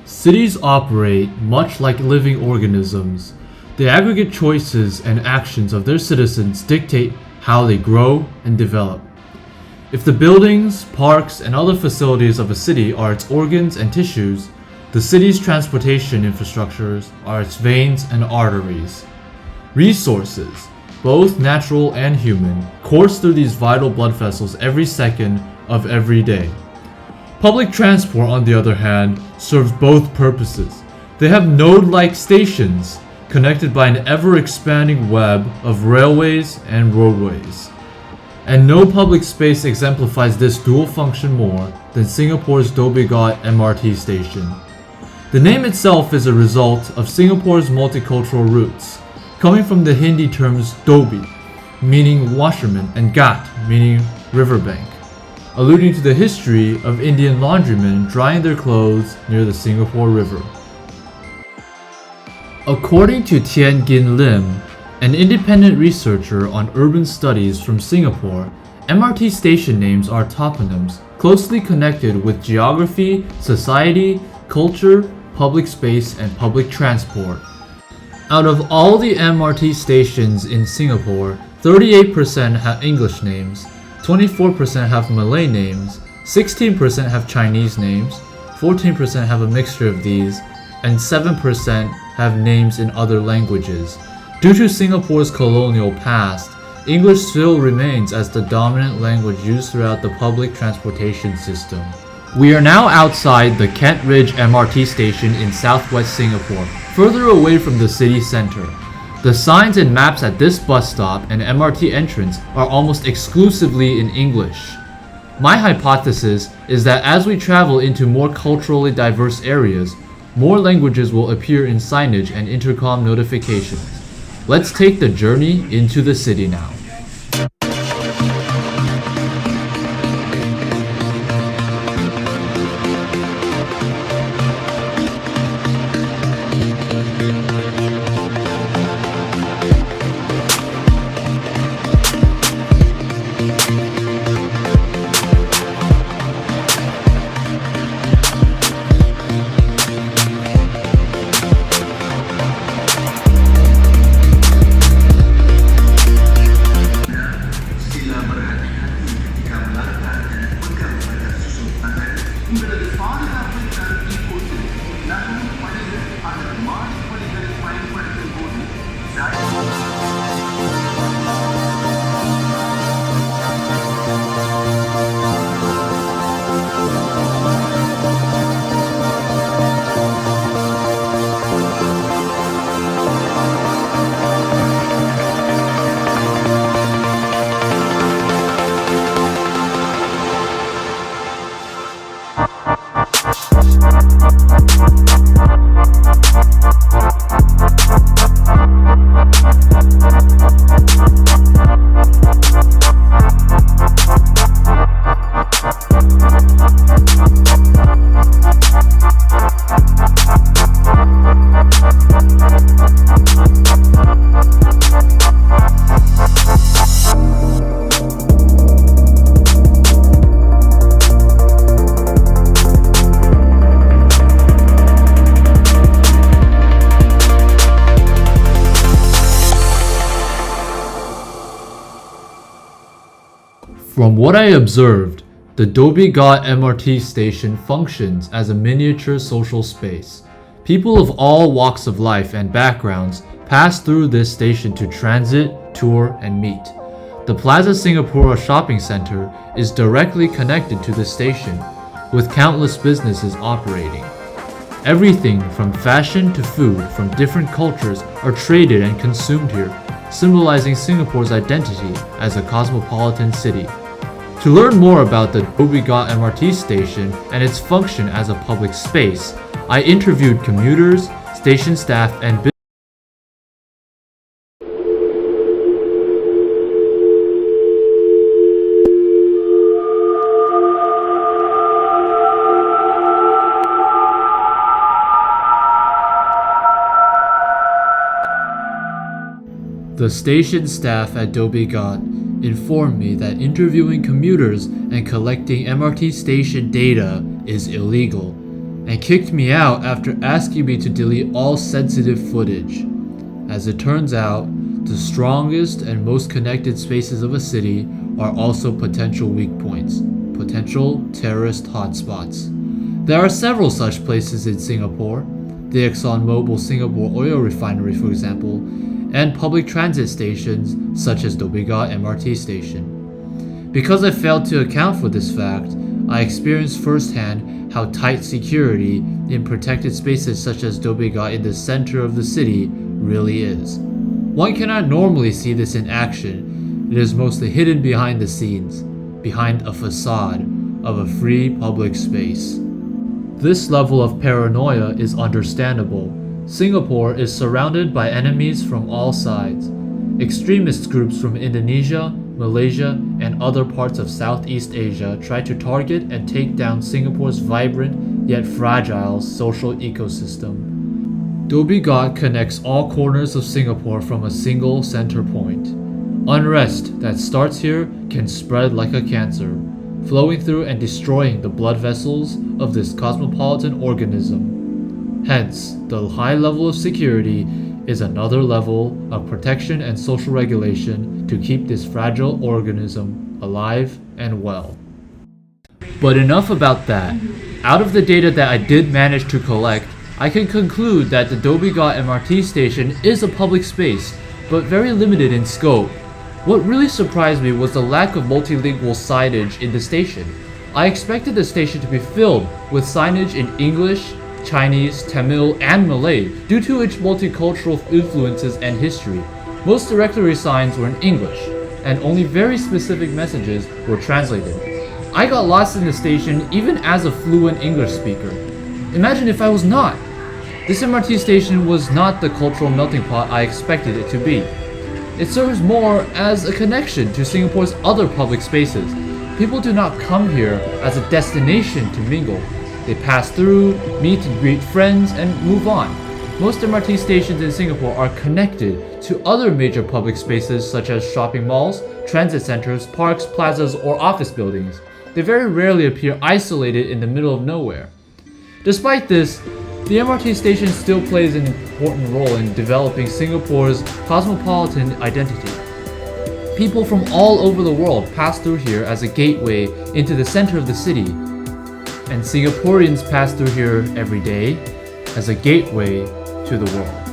Cities operate much like living organisms. The aggregate choices and actions of their citizens dictate how they grow and develop. If the buildings, parks, and other facilities of a city are its organs and tissues, the city's transportation infrastructures are its veins and arteries. Resources, both natural and human, course through these vital blood vessels every second of every day. Public transport, on the other hand, serves both purposes. They have node-like stations connected by an ever-expanding web of railways and roadways. And no public space exemplifies this dual function more than Singapore's Dhoby Ghaut MRT station. The name itself is a result of Singapore's multicultural roots, coming from the Hindi terms Dhoby, meaning washerman, and Ghat, meaning riverbank, alluding to the history of Indian laundrymen drying their clothes near the Singapore River. According to Tyan Gin Lim, an independent researcher on urban studies from Singapore, MRT station names are toponyms closely connected with geography, society, culture, public space, and public transport. Out of all the MRT stations in Singapore, 38% have English names, 24% have Malay names, 16% have Chinese names, 14% have a mixture of these, and 7% have names in other languages. Due to Singapore's colonial past, English still remains as the dominant language used throughout the public transportation system. We are now outside the Kent Ridge MRT station in southwest Singapore, further away from the city center. The signs and maps at this bus stop and MRT entrance are almost exclusively in English. My hypothesis is that as we travel into more culturally diverse areas, more languages will appear in signage and intercom notifications. Let's take the journey into the city now. From what I observed, the Dhoby Ghaut MRT station functions as a miniature social space. People of all walks of life and backgrounds pass through this station to transit, tour, and meet. The Plaza Singapura shopping center is directly connected to the station, with countless businesses operating. Everything from fashion to food from different cultures are traded and consumed here, symbolizing Singapore's identity as a cosmopolitan city. To learn more about the Dhoby Ghaut MRT station and its function as a public space, I interviewed commuters, station staff, and business. The station staff at Dhoby Ghaut informed me that interviewing commuters and collecting MRT station data is illegal, and kicked me out after asking me to delete all sensitive footage. As it turns out, the strongest and most connected spaces of a city are also potential weak points, potential terrorist hotspots. There are several such places in Singapore, the ExxonMobil Singapore oil refinery for example, and public transit stations such as Dhoby Ghaut MRT station. Because I failed to account for this fact, I experienced firsthand how tight security in protected spaces such as Dhoby Ghaut in the center of the city really is. One cannot normally see this in action. It is mostly hidden behind the scenes, behind a facade of a free public space. This level of paranoia is understandable. Singapore is surrounded by enemies from all sides. Extremist groups from Indonesia, Malaysia, and other parts of Southeast Asia try to target and take down Singapore's vibrant yet fragile social ecosystem. Dhoby Ghaut connects all corners of Singapore from a single center point. Unrest that starts here can spread like a cancer, flowing through and destroying the blood vessels of this cosmopolitan organism. Hence, the high level of security is another level of protection and social regulation to keep this fragile organism alive and well. But enough about that. Out of the data that I did manage to collect, I can conclude that the Dhoby Ghaut MRT station is a public space, but very limited in scope. What really surprised me was the lack of multilingual signage in the station. I expected the station to be filled with signage in English, Chinese, Tamil, and Malay due to its multicultural influences and history. Most directory signs were in English, and only very specific messages were translated. I got lost in the station even as a fluent English speaker. Imagine if I was not. This MRT station was not the cultural melting pot I expected it to be. It serves more as a connection to Singapore's other public spaces. People do not come here as a destination to mingle. They pass through, meet and greet friends, and move on. Most MRT stations in Singapore are connected to other major public spaces such as shopping malls, transit centers, parks, plazas, or office buildings. They very rarely appear isolated in the middle of nowhere. Despite this, the MRT station still plays an important role in developing Singapore's cosmopolitan identity. People from all over the world pass through here as a gateway into the center of the city, and Singaporeans pass through here every day as a gateway to the world.